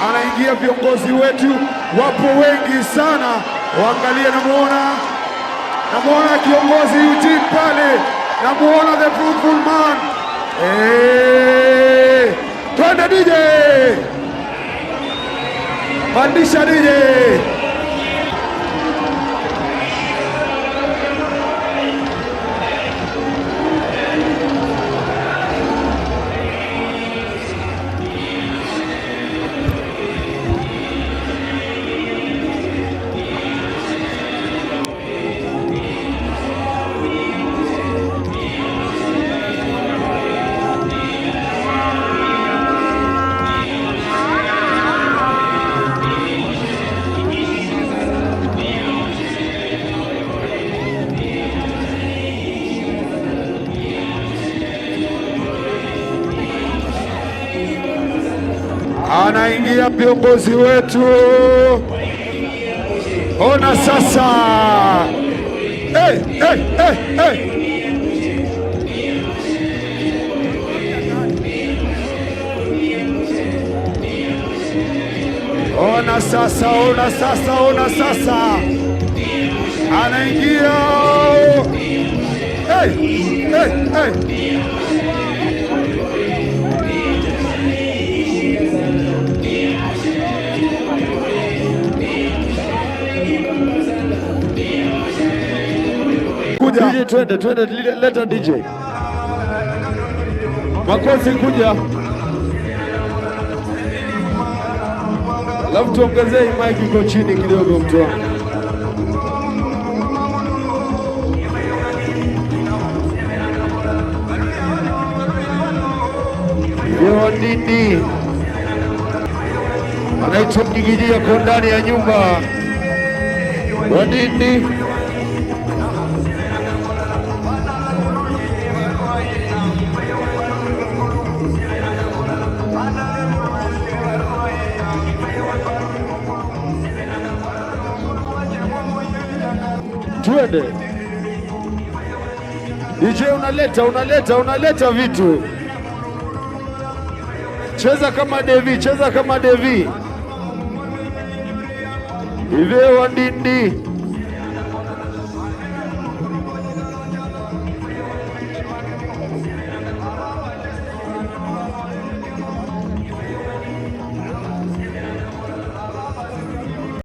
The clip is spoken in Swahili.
anaingia. Viongozi wetu wapo wengi sana, waangalie. Namuona kiongozi Eugene pale, namuona the fruitful man. Twende DJ, pandisha DJ. Anaingia viongozi wetu. Ona sasa, Ona sasa, anaingia. DJ, twende, leta DJ Makosi, kuja, alafu tuongezee mic iko chini kidogo, mtu wangu. Yo nini anaitwa Gigiji, yako ndani ya nyumba wa nini. Twende DJ, unaleta vitu. Cheza kama Devi, Ive wa ndindi.